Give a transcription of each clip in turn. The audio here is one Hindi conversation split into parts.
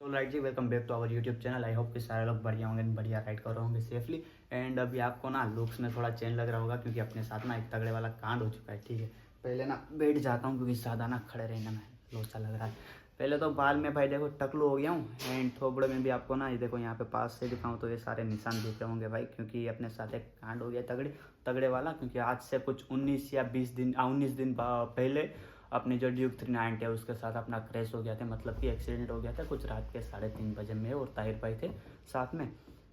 Right ji, welcome back to our YouTube channel. I hope कि सारे लोग बढ़िया होंगे, बढ़िया राइड कर रहे होंगे सेफली। एंड अभी आपको ना लुक्स में थोड़ा चेंज लग रहा होगा क्योंकि अपने साथ ना एक तगड़े वाला कांड हो चुका है। ठीक है, पहले ना बैठ जाता हूँ क्योंकि ज़्यादा ना खड़े रहने में लोचा लग रहा है। पहले तो बाल में भाई देखो टकलू हो गया हूँ। एंड थोबड़े में भी आपको ना ये देखो यहाँ पे पास से दिखाऊँ तो ये सारे निशान दिख रहे होंगे भाई, क्योंकि अपने साथ एक कांड हो गया तगड़े तगड़े वाला। क्योंकि आज से कुछ 19 या 20 दिन 19 दिन पहले अपनी जो ड्यूक 390 है उसके साथ अपना क्रैश हो गया था, मतलब कि एक्सीडेंट हो गया था कुछ रात के 3:30 बजे में, और ताहिर भाई थे साथ में।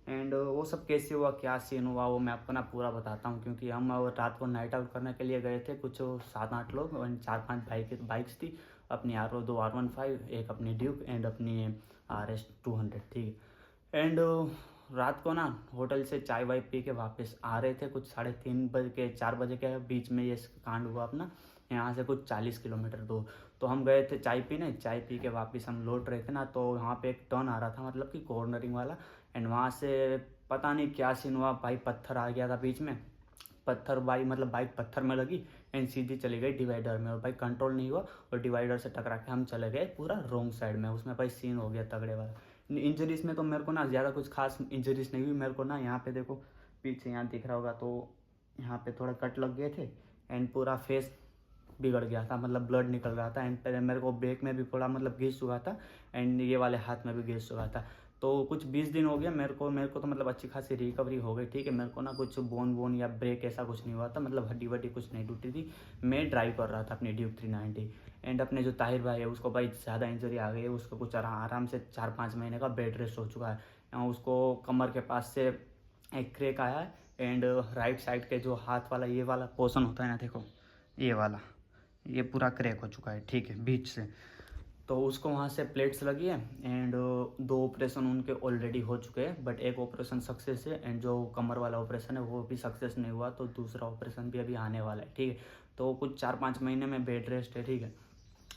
एंड वो सब कैसे हुआ, क्या सीन हुआ, वो मैं आपको ना पूरा बताता हूँ। क्योंकि हम रात को नाइट आउट करने के लिए गए थे, कुछ 7-8 लोग और 4-5 बाइक्स थी अपनी। दो R15, एक अपनी ड्यूक एंड अपनी RS 200। ठीक है। एंड रात को ना होटल से चाय वाय पी के वापस आ रहे थे, कुछ 3:30 बजे के 4 बजे के बीच में ये कांड हुआ अपना, यहाँ से कुछ 40 किलोमीटर दूर। तो हम गए थे चाय पीने, चाय पी के वापस हम लौट रहे थे ना, तो वहाँ पे एक टर्न आ रहा था, मतलब कि कॉर्नरिंग वाला। एंड वहाँ से पता नहीं क्या सीन हुआ भाई, पत्थर आ गया था बीच में। पत्थर मतलब बाइक पत्थर में लगी एंड सीधी चली गई डिवाइडर में, और भाई कंट्रोल नहीं हुआ और डिवाइडर से टकरा के हम चले गए पूरा रॉन्ग साइड में। उसमें भाई सीन हो गया तगड़े वाला। इंजरीज में तो मेरे को ना ज़्यादा कुछ खास इंजरीज नहीं हुई मेरे को ना। यहाँ पे देखो पीछे यहाँ दिख रहा होगा, तो यहाँ पे थोड़ा कट लग गए थे एंड पूरा फेस बिगड़ गया था, मतलब ब्लड निकल रहा था। एंड पहले मेरे को बैक में भी थोड़ा मतलब घिस चुका था एंड ये वाले हाथ में भी घिस चुका था। तो कुछ 20 दिन हो गया मेरे को तो मतलब अच्छी खासी रिकवरी हो गई। ठीक है, मेरे को ना कुछ बोन या ब्रेक ऐसा कुछ नहीं हुआ था, मतलब हड्डी वड्डी कुछ नहीं टूटी थी। मैं ड्राइव कर रहा था अपनी ड्यूक 390। एंड अपने जो ताहिर भाई है उसको भाई ज़्यादा इंजरी आ गई है, उसको कुछ आराम से 4-5 महीने का बेड रेस्ट हो चुका है। उसको कमर के पास से एक क्रैक आया है एंड राइट साइड के जो हाथ वाला ये वाला पोर्शन होता है ना, देखो ये वाला, ये पूरा क्रैक हो चुका है। ठीक है, बीच से। तो उसको वहाँ से प्लेट्स लगी है एंड 2 ऑपरेशन उनके ऑलरेडी हो चुके हैं, बट एक ऑपरेशन सक्सेस है एंड जो कमर वाला ऑपरेशन है वो भी सक्सेस नहीं हुआ, तो दूसरा ऑपरेशन भी अभी आने वाला है। ठीक है, तो कुछ 4-5 महीने में बेड रेस्ट है। ठीक है,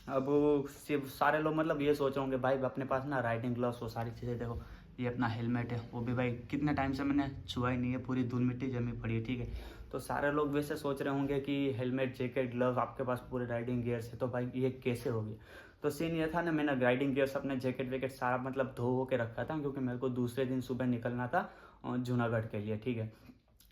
अब सिर्फ सारे लोग मतलब ये सोच रहे होंगे भाई अपने पास ना राइडिंग ग्लव्स वो सारी चीज़ें, देखो ये अपना हेलमेट है, वो भी भाई कितने टाइम से मैंने छुआ ही नहीं है, पूरी धूल मिट्टी जमी पड़ी है। ठीक है, तो सारे लोग वैसे सोच रहे होंगे कि हेलमेट जैकेट ग्लव आपके पास पूरे राइडिंग गियर्स है, तो भाई ये कैसे हो गया। तो सीन ये था ना, मैंने राइडिंग गियर्स अपने जैकेट वैकेट सारा मतलब धो के रखा था, क्योंकि मेरे को दूसरे दिन सुबह निकलना था जूनागढ़ के लिए। ठीक है,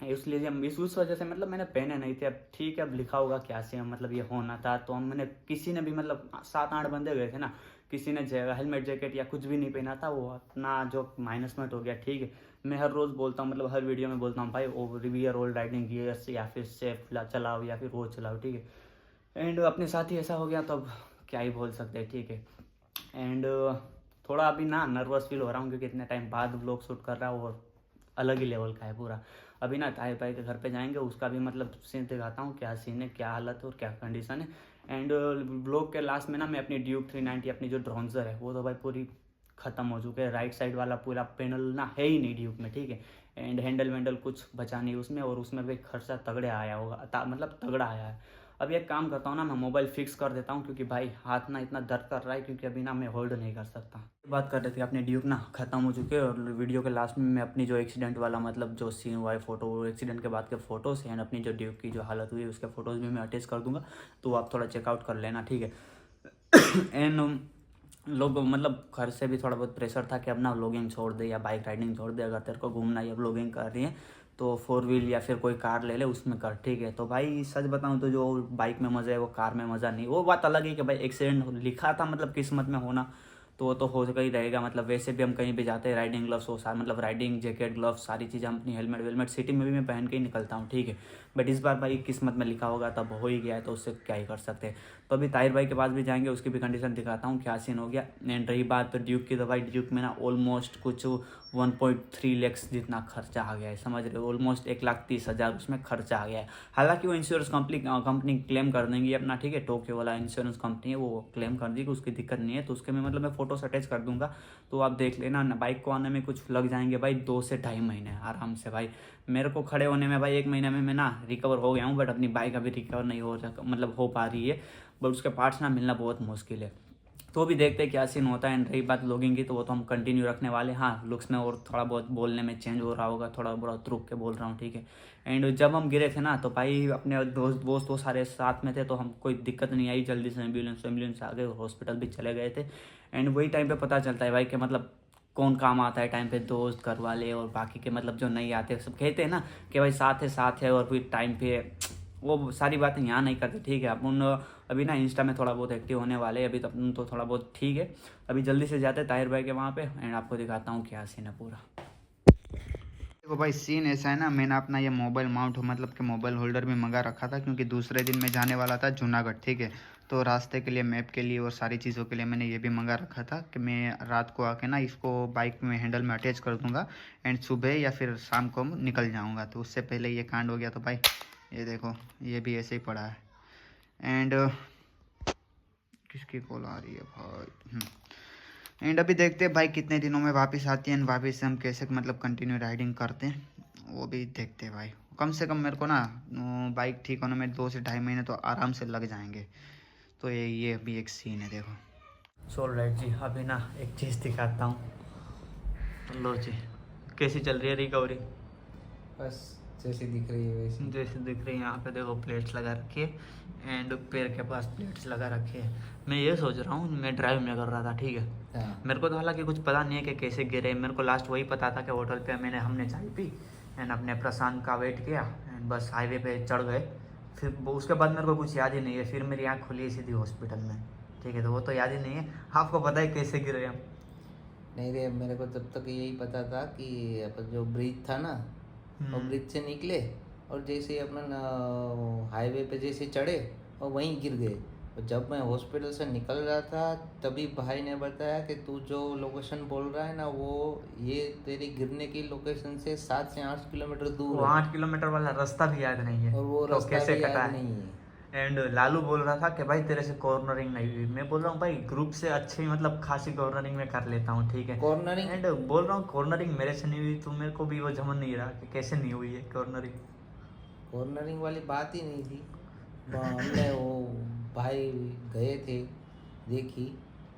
इसलिए हम उस वजह से मतलब मैंने पहने नहीं थे। अब ठीक है, अब लिखा होगा क्या से मतलब ये होना था, तो हम मैंने किसी ने भी मतलब 7-8 बंदे गए थे ना, किसी ने हेलमेट जैकेट या कुछ भी नहीं पहना था, वो अपना जो माइनस में हो गया। ठीक है, मैं हर रोज़ बोलता हूँ, मतलब हर वीडियो में बोलता हूँ भाई वियर ओल्ड राइडिंग गियर्स, या फिर सेफ चलाओ या फिर वो चलाओ। ठीक है, एंड अपने साथ ही ऐसा हो गया, तो अब क्या ही बोल सकते हैं। ठीक है, एंड थोड़ा अभी ना नर्वस फील हो रहा हूँ क्योंकि इतने टाइम बाद व्लॉग शूट कर रहा हूँ और अलग ही लेवल का है पूरा। अभी ना ताहिर भाई के घर पे जाएंगे, उसका भी मतलब सीन दिखाता हूँ, क्या सीन है, क्या हालत है और क्या कंडीशन है। एंड ब्लॉग के लास्ट में ना मैं अपनी ड्यूक 390 अपनी जो ड्रॉन्जर है वो तो भाई पूरी ख़त्म हो चुके हैं। राइट साइड वाला पूरा पैनल ना है ही नहीं ड्यूक में। ठीक है, एंड हैंडल वैंडल कुछ बचा नहीं उसमें, और उसमें भी खर्चा तगड़े आया होगा, मतलब तगड़ा आया है। अब एक काम करता हूँ ना, मैं मोबाइल फिक्स कर देता हूँ क्योंकि भाई हाथ ना इतना दर्द कर रहा है, क्योंकि अभी ना मैं होल्ड नहीं कर सकता। बात कर रहे थे अपने ड्यूक ना ख़त्म हो चुके हैं, और वीडियो के लास्ट में मैं अपनी जो एक्सीडेंट वाला मतलब जो सीन हुआ है फोटो, एक्सीडेंट के बाद के फोटोज़ एंड अपनी जो ड्यूक की जो हालत हुई है उसके फोटोज़ भी मैं अटैच कर दूंगा, तो आप थोड़ा चेकआउट कर लेना। ठीक है। एंड लोग मतलब घर से भी थोड़ा बहुत प्रेशर था कि अब ना व्लॉगिंग छोड़ दे या बाइक राइडिंग छोड़ दे, अगर तेरे को घूमना या व्लॉगिंग कर रही है तो 4 व्हील या फिर कोई कार ले ले उसमें कर। ठीक है, तो भाई सच बताऊं तो जो बाइक में मज़ा है वो कार में मज़ा नहीं। वो बात अलग है कि भाई एक्सीडेंट लिखा था मतलब किस्मत में होना, तो वो तो हो ही रहेगा। मतलब वैसे भी हम कहीं भी जाते हैं राइडिंग ग्लव्स वो सारे, मतलब राइडिंग जैकेट ग्लव्स सारी चीज़ें हम अपनी हेलमेट वेलमेट सिटी में भी मैं पहन के ही निकलता हूँ। ठीक है, बट इस बार भाई किस्मत में लिखा होगा तब हो ही गया है, तो उससे क्या ही कर सकते हैं। तो अभी ताहिर भाई के पास भी जाएंगे, उसकी भी कंडीशन दिखाता हूँ क्या सीन हो गया। एंड रही बात तो ड्यूक की, तो भाई ड्यूक में ना ऑलमोस्ट कुछ 1.3 लाख जितना खर्चा आ गया है, समझ रहे हो, ऑलमोस्ट 1,30,000 उसमें खर्चा आ गया है। हालांकि वो इंश्योरेंस कंपनी क्लेम कर देंगी अपना। ठीक है, टोक्यो वाला इंश्योरेंस कंपनी है, वो क्लेम कर देगी, उसकी दिक्कत नहीं है। तो उसके में मतलब मैं फोटोस अटैच कर दूंगा, तो आप देख लेना। बाइक को आने में कुछ लग जाएंगे भाई 2 से 2.5 महीने आराम से भाई। मेरे को खड़े होने में भाई 1 महीने में मैं ना रिकवर हो गया हूँ, बट अपनी बाइक अभी रिकवर नहीं मतलब हो पा रही है, बट उसके पार्ट्स ना मिलना बहुत मुश्किल है। तो भी देखते हैं क्या सीन होता है। एंड रही बात व्लॉगिंग की, तो वो तो हम कंटिन्यू रखने वाले हैं। हाँ, लुक्स में और थोड़ा बहुत बोलने में चेंज हो रहा होगा, थोड़ा बहुत रुक के बोल रहा हूँ। ठीक है, एंड जब हम गिरे थे ना तो भाई अपने दोस्त वो सारे साथ में थे, तो हम कोई दिक्कत नहीं आई, जल्दी से एम्बुलेंस आ गए, हॉस्पिटल भी चले गए थे। एंड वही टाइम पे पता चलता है भाई कि मतलब कौन काम आता है टाइम पे, दोस्त, घर वाले और बाकी के मतलब जो नहीं आते सब कहते हैं ना कि भाई साथ है और फिर टाइम पे वो सारी बातें यहाँ नहीं करते, ठीक है। अपन अभी ना इंस्टा में थोड़ा बहुत एक्टिव होने वाले हैं अभी, तो अपन तो थोड़ा बहुत ठीक है। अभी जल्दी से जाते हैं ताहिर भाई के वहाँ पे एंड आपको दिखाता हूँ क्या सीन है पूरा। देखो भाई सीन ऐसा है ना, मैंने अपना ये मोबाइल माउंट मतलब कि मोबाइल होल्डर भी मंगा रखा था क्योंकि दूसरे दिन मैं जाने वाला था जूनागढ़, ठीक है। तो रास्ते के लिए, मैप के लिए और सारी चीज़ों के लिए मैंने ये भी मंगा रखा था कि मैं रात को आके ना इसको बाइक में हैंडल में अटैच कर दूंगा एंड सुबह या फिर शाम को निकल जाऊंगा। तो उससे पहले ये कांड हो गया। तो भाई ये देखो ये भी ऐसे ही पड़ा है। एंड किसकी कॉल आ रही है भाई? एंड अभी देखते हैं भाई कितने दिनों में वापस आती है, वापस से हम कैसे मतलब कंटिन्यू राइडिंग करते हैं वो भी देखते हैं भाई। कम से कम मेरे को ना बाइक ठीक होने में 2 से ढाई महीने तो आराम से लग जाएंगे। तो ये भी एक सीन है देखो। चल राइट जी, अभी ना एक चीज़ दिखाता हूँ। लो जी, कैसी चल रही है रिकवरी? बस जैसी दिख रही है वैसी। जैसे दिख रही है। यहाँ पे देखो प्लेट्स लगा रखी है एंड पैर के पास प्लेट्स लगा रखी है। मैं ये सोच रहा हूँ, मैं ड्राइव में कर रहा था, ठीक है। हाँ। मेरे को तो हालांकि कुछ पता नहीं है कि कैसे गिरे। मेरे को लास्ट वही पता था कि होटल पे हमने चाय पी एंड अपने प्रशांत का वेट किया एंड बस हाईवे पे चढ़ गए। फिर उसके बाद मेरे को कुछ याद ही नहीं है। फिर मेरी आँख खुली सीधी हॉस्पिटल में, ठीक है। तो वो तो याद ही नहीं है। आपको पता है कैसे गिरे हम? नहीं रे, मेरे को तब तक यही पता था कि अपन जो ब्रिज था ना, वो ब्रिज से निकले और जैसे ही अपन हाईवे पे जैसे चढ़े और वहीं गिर गए। और जब मैं हॉस्पिटल से निकल रहा था तभी भाई ने बताया कि तू जो लोकेशन बोल रहा है ना, वो ये तेरी गिरने की लोकेशन से 7 से 8 किलोमीटर दूर है। 8 किलोमीटर वाला रास्ता भी याद नहीं है और वो तो रास्ता कैसे भी कटा याद है। नहीं है। एंड लालू बोल रहा था कि भाई तेरे से कॉर्नरिंग नहीं हुई। मैं बोल रहा हूँ भाई ग्रुप से अच्छी मतलब खासी कॉर्नरिंग में कर लेता हूँ, ठीक है। कॉर्नरिंग एंड बोल रहा हूँ कॉर्नरिंग मेरे से नहीं हुई। तो मेरे को भी वो समझ नहीं रहा कि कैसे नहीं हुई है कॉर्नरिंग वाली बात ही नहीं थी। हमने वो भाई गए थे, देखी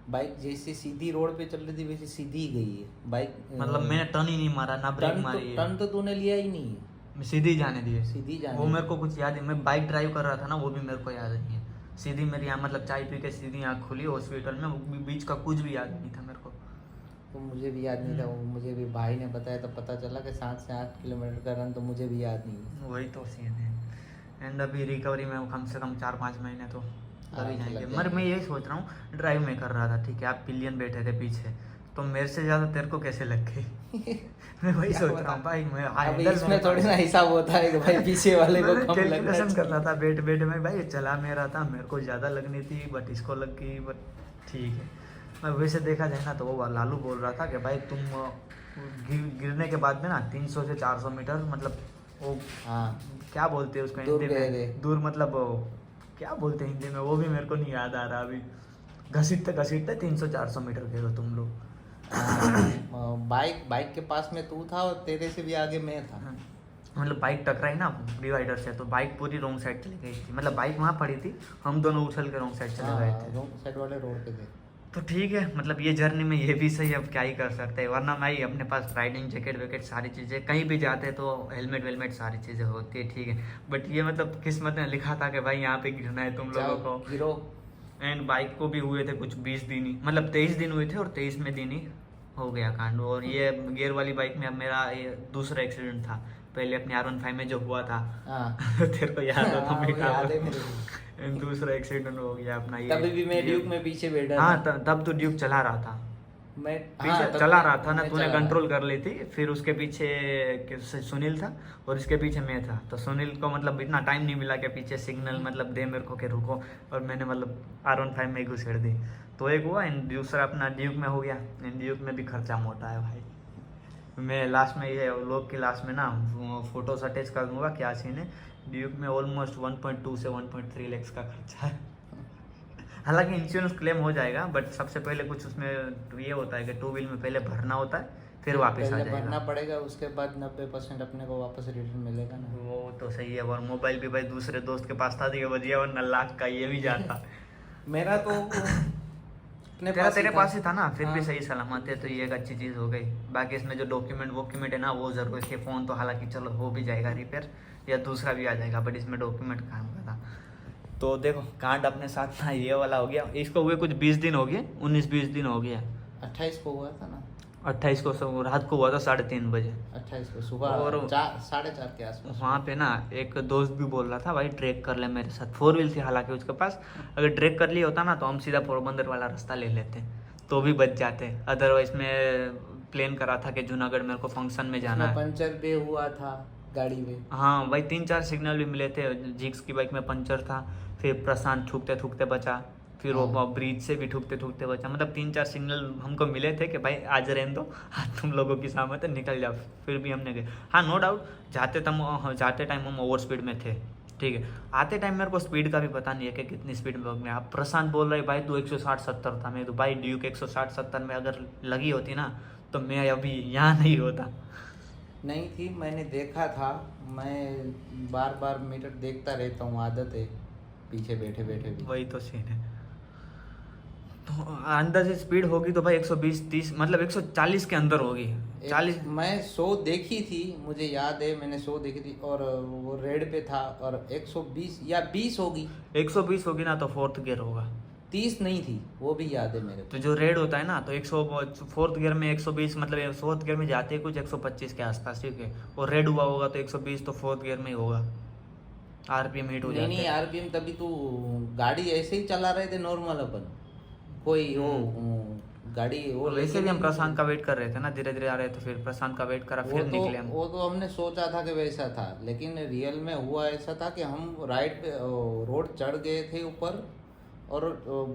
बाइक जैसे सीधी रोड पे चल रही थी वैसे सीधी ही गई है बाइक। मतलब मैंने टर्न ही नहीं मारा ना ब्रेक मारी है। टर्न तो तूने लिया ही नहीं है, मैं सीधी जाने दी है। सीधी जाने वो मेरे को कुछ याद है। मैं बाइक ड्राइव कर रहा था ना, वो भी मेरे को याद नहीं है। सीधी मेरी यहाँ मतलब चाय पी के सीधी आँख खुली हॉस्पिटल में। वो बीच का कुछ भी याद नहीं था मेरे को। तो मुझे भी याद नहीं था। वो मुझे भी भाई ने बताया तो पता चला कि 7 से 8 किलोमीटर का रन, तो मुझे भी याद नहीं है। वही तो सीन है। एंड अभी रिकवरी में कम से कम 4-5 महीने तो लग ही जाएंगे। मगर मैं यही सोच रहा हूँ, ड्राइव में कर रहा था, ठीक है। आप पिलियन बैठे थे पीछे, तो मेरे से ज़्यादा तेरे को कैसे लग गई? मैं वही सोच रहा हूँ भाई। मैं अब इसमें थोड़ी ना हिसाब होता है कि भाई पीछे वाले को कम लग रहा है। कर रहा था बैठ बैठ में भाई। चला मेरा था, मेरे को ज़्यादा लगनी थी बट इसको लग गई, बट ठीक है। मैं वैसे देखा जाए ना तो वो लालू बोल रहा था कि भाई तुम गिरने के बाद में ना 300 से 400 मीटर मतलब वो क्या बोलते हैं उसको हिंदी में, दूर मतलब क्या बोलते हैं हिंदी में, वो भी मेरे को नहीं याद आ रहा अभी। घसीटते 300-400 मीटर गिरो तुम लोग। बाइक के पास में तू था और तेरे से भी आगे मैं था। मतलब बाइक टकराई ना डिवाइडर से, तो बाइक पूरी रॉन्ग साइड चली गई थी। मतलब बाइक वहाँ पड़ी थी, हम दोनों उछल के रॉन्ग साइड चले गए थे। रॉन्ग साइड वाले रोड पे थे। तो ठीक है, मतलब ये जर्नी में ये भी सही, अब क्या ही कर सकते हैं। वरना भाई अपने पास राइडिंग जैकेट वैकेट सारी चीज़ें, कहीं भी जाते हैं तो हेलमेट वेलमेट सारी चीज़ें होती है, ठीक है। बट ये मतलब किस्मत में लिखा था कि भाई यहाँ पे गिरना है तुम लोगों को, गिरो। एंड बाइक को भी हुए थे कुछ 20 दिन ही, मतलब 23 दिन हुए थे और 23वें दिन ही हो गया कांड। और ये गियर वाली बाइक में अब मेरा ये दूसरा एक्सीडेंट था। पहले अपने R15 में जो हुआ था तेरे को याद होता दूसरा एक्सीडेंट हो गया अपना ये। तभी भी मैं ड्यूक में पीछे बैठा। हाँ, तब तो ड्यूक चला रहा था। मैं पीछे चला रहा था ना, तूने कंट्रोल कर ली थी। फिर उसके पीछे सुनील था और इसके पीछे मैं था। तो सुनील को मतलब इतना टाइम नहीं मिला कि पीछे सिग्नल मतलब दे मेरे को कि रुको, और मैंने मतलब R15 में ही घुसेड़ दी। तो एक हुआ, एंड दूसरा अपना ड्यूक में हो गया। एंड ड्यूक में भी खर्चा मोटा है भाई। मैं लास्ट में ये लोग की लास्ट में ना फोटोज अटैच कर दूंगा क्या सीन है। ड्यूक में ऑलमोस्ट 1.2 से 1.3 लाख का खर्चा है। हालांकि इंश्योरेंस क्लेम हो जाएगा, बट सबसे पहले कुछ उसमें ये होता है कि 2 व्हील में पहले भरना होता है, फिर वापस आ जाएगा। भरना पड़ेगा, उसके बाद 90% अपने को वापस रिटर्न मिलेगा ना। वो तो सही है। और मोबाइल भी भाई दूसरे दोस्त के पास था, तो बजिया, वरना लाख का ये भी जाता। मेरा तो तेरे पास ही था ना, फिर भी सही सलामत है, तो ये एक अच्छी चीज़ हो गई। बाकी इसमें जो डॉक्यूमेंट है ना, वो जरूर है। फ़ोन तो हालांकि चलो हो भी जाएगा रिपेयर, या दूसरा भी आ जाएगा, बट इसमें डॉक्यूमेंट काम का था। तो देखो कांड अपने साथ ना ये वाला हो गया, इसको हुए कुछ 20 दिन हो गए, 19-20 दिन हो गया। 28 को हुआ था ना? 28 को रात को हुआ था 3:30 बजे। 28 को सुबह और 4:30 के आसपास। वहाँ पे ना एक दोस्त भी बोल रहा था भाई ट्रैक कर ले मेरे साथ, 4 व्हील थी हालांकि उसके पास, अगर ट्रैक कर लिया होता ना तो हम सीधा पोरबंदर वाला रास्ता ले लेते तो भी बच जाते। अदरवाइज मैं प्लान करा था कि जूनागढ़ मेरे को फंक्शन में जाना है। पंचर भी हुआ था गाड़ी में। हाँ भाई 3-4 सिग्नल भी मिले थे, जिक्स की बाइक में पंचर था, फिर प्रशांत ठुकते ठुकते बचा, फिर वो ब्रिज से भी ठुकते ठुकते बचा, मतलब 3-4 सिग्नल हमको मिले थे कि भाई आज रहने दो, तुम लोगों की सामत है निकल जाओ, फिर भी हमने गए। हाँ नो डाउट जाते टाइम हम ओवर स्पीड में थे, ठीक है। आते टाइम मेरे को स्पीड का भी पता नहीं है कि कितनी स्पीड में गए। आप प्रशांत बोल रहे भाई तू 160-70 था, मैं तो भाई ड्यूक 160-70 में अगर लगी होती ना तो मैं अभी यहाँ नहीं होता। नहीं थी, मैंने देखा था, मैं बार बार मीटर देखता रहता हूँ, आदत है पीछे बैठे बैठे भी। वही तो सीन है। तो अंदाजे स्पीड होगी तो भाई 120-130 मतलब 140 के अंदर होगी। 40 मैं 100 देखी थी, मुझे याद है मैंने 100 देखी थी, और वो रेड पे था, और 120 या 20 होगी। 120 होगी ना तो 4th गियर होगा। 30 नहीं थी, वो भी याद है मेरे को। तो जो रेड होता है ना तो 4th गियर में 120 मतलब 4th गियर में जाते हैं कुछ 125 के आसपास, ठीक है। और रेड हुआ होगा तो 120 तो 4th गियर में ही होगा, आरपीएम हिट हो जाते हैं। नहीं आरपीएम तभी तू गाड़ी ऐसे ही चला रहे थे नॉर्मल अपन, कोई वो गाड़ी वो वैसे भी हम प्रशांत का वेट कर रहे थे ना, धीरे धीरे आ रहे थे, फिर प्रशांत का वेट करा फिर निकले हम। वो तो हमने सोचा था कि वैसा था, लेकिन रियल में हुआ ऐसा था कि हम राइड पे रोड चढ़ गए थे ऊपर, और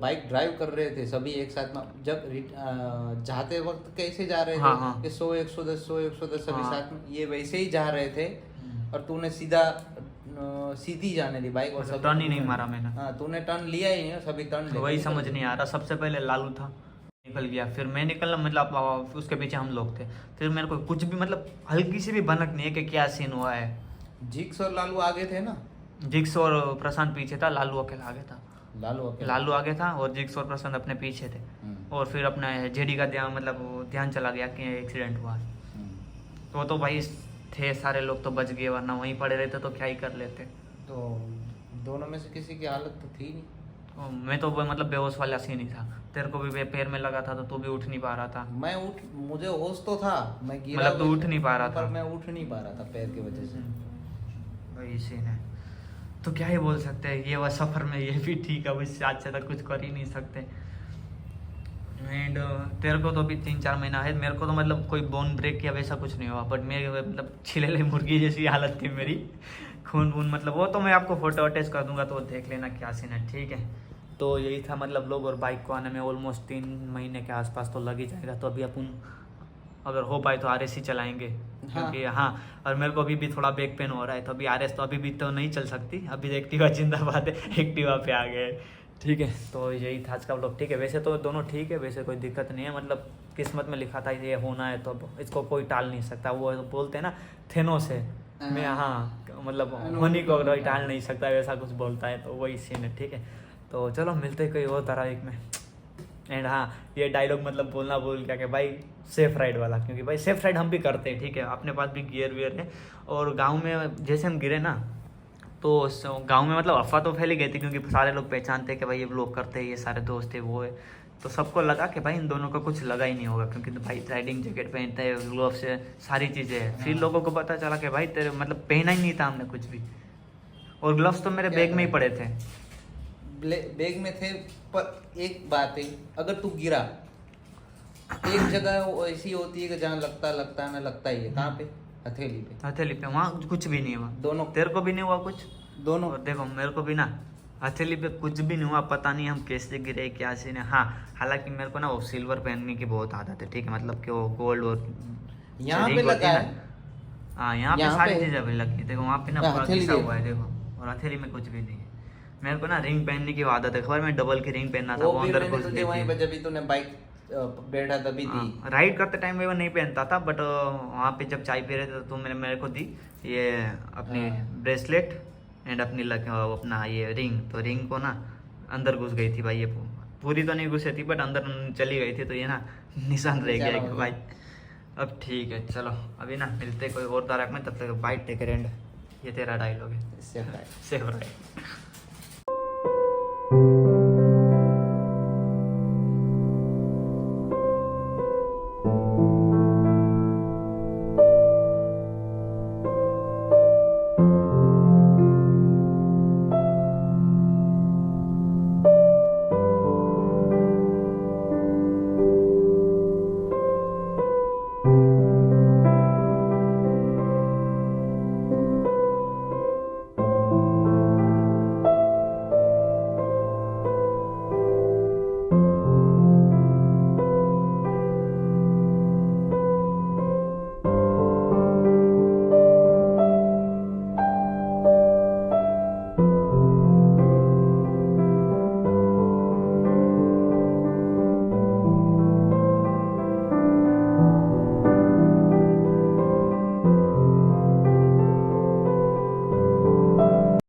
बाइक ड्राइव कर रहे थे सभी एक साथ में। जब जाते वक्त कैसे जा रहे थे, हाँ, हाँ। कि 100-110 सभी हाँ। साथ में, ये वैसे ही जा रहे थे, और तूने सीधा सीधी जाने दी बाइक, और टर्न ही नहीं मारा मैंने। हाँ तूने टर्न लिया ही नहीं, सभी टर्न वही समझ नहीं आ रहा। सबसे पहले लालू था, निकल गया, फिर मैं निकला, मतलब उसके पीछे हम लोग थे। फिर मेरे को कुछ भी मतलब हल्की सी भी भनक नहीं है कि क्या सीन हुआ है। जिक्स और लालू आगे थे ना? जिक्स और प्रशांत पीछे था, लालू अकेला आगे था। लालू आगे था और जिक्स और प्रशांत अपने पीछे थे। और फिर अपना जेडी का ध्यान चला गया कि एक्सीडेंट हुआ। तो भाई थे सारे लोग तो बच गए, वरना वहीं पड़े रहते तो क्या ही कर लेते। तो दोनों में से किसी की हालत तो थी नहीं। मैं तो मतलब बेहोश वाला सीन ही था। तेरे को भी पैर में लगा था तो तू भी उठ नहीं पा रहा था। मुझे होश तो था, मैं गिरा, मतलब तू उठ नहीं पा रहा था। मैं उठ नहीं पा रहा था पैर की वजह से। वही सीन है, तो क्या ही बोल सकते हैं। ये वह सफ़र में ये भी ठीक है, बस आज से तक कुछ कर ही नहीं सकते। एंड तेरे को तो अभी 3-4 महीना है, मेरे को तो मतलब कोई बोन ब्रेक या वैसा कुछ नहीं हुआ, बट मेरे मतलब छिले मुर्गी जैसी हालत थी मेरी, खून वून मतलब। वो तो मैं आपको फोटो अटैच कर दूंगा तो देख लेना क्या सीन है, ठीक है। तो यही था मतलब लोग, और बाइक को आने में ऑलमोस्ट 3 महीने के आसपास तो लग ही जाएगा। तो अभी अपन अगर हो पाए तो RS ही चलाएंगे, क्योंकि हाँ और मेरे को अभी भी थोड़ा बैक पेन हो रहा है, तो अभी RS तो अभी भी तो नहीं चल सकती, अभी एक्टिवा जिंदाबाद है, एक्टिवा पे आ गए, ठीक है। तो यही था आज का व्लॉग, ठीक है। वैसे तो दोनों ठीक है, वैसे कोई दिक्कत नहीं है, मतलब किस्मत में लिखा था ये होना है तो इसको कोई टाल नहीं सकता। वो बोलते हैं ना थेनोस है, मैं हाँ मतलब होनी को कोई टाल नहीं सकता, वैसा कुछ बोलता है, तो वही सीन है, ठीक है। तो चलो मिलते कोई और तारीख में। एंड हाँ ये डायलॉग मतलब बोलना भूल गया कि भाई सेफ राइड वाला, क्योंकि भाई सेफ राइड हम भी करते हैं, ठीक है। अपने पास भी गियर वियर है, और गाँव में जैसे हम गिरे ना तो गांव में मतलब अफवाह तो फैली गई थी, क्योंकि सारे लोग पहचानते हैं कि भाई ये लोग करते हैं, ये सारे दोस्त है वो है, तो सबको लगा कि भाई इन दोनों को कुछ लगा ही नहीं होगा, क्योंकि तो भाई राइडिंग जैकेट पहनते हैं, ग्लोव्स है, सारी चीज़ें हैं। फिर लोगों को पता चला कि भाई तेरे मतलब पहना ही नहीं था हमने कुछ भी, और ग्लव्स तो मेरे बैग में ही पड़े थे। बैग में थे, पर एक बात है, अगर तू गिरा एक जगह ऐसी होती है कि जहाँ लगता ना लगता ही है, कहाँ पे? हथेली पे, वहाँ कुछ भी नहीं हुआ। दोनों तेरे को भी नहीं हुआ कुछ? दोनों। और देखो मेरे को भी ना हथेली पे कुछ भी नहीं हुआ, पता नहीं हम कैसे गिरे क्या सीन है। हाँ हालांकि मेरे को ना वो सिल्वर पहनने की बहुत आदत है, ठीक है, मतलब कि वो गोल्ड और यहाँ पे लगा है। हाँ यहाँ पे सारी चीजें अभी लगी है, देखो वहाँ पे ना पूरा घिसा हुआ है, देखो, और हथेली में कुछ भी नहीं है। मेरे को ना रिंग पहनने की आदत है, खबर में डबल की रिंग पहनना था, वो अंदर घुस गई थी। जब तूने बाइक बैठा तभी थी। राइड करते टाइम में वो नहीं पहनता था, बट वहाँ पे जब चाय पी रहे थे तो मेरे को दी ये अपनी ब्रेसलेट एंड अपनी अपना ये रिंग, तो रिंग को ना अंदर घुस गई थी भाई, ये पूरी तो नहीं घुसी थी बट अंदर चली गई थी, तो ये ना निशान रह गया एक भाई। अब ठीक है चलो अभी ना मिलते कोई और तारक में, तब तक बाइट टेक एंड ये तेरा डायलॉग है, सेफ राइड।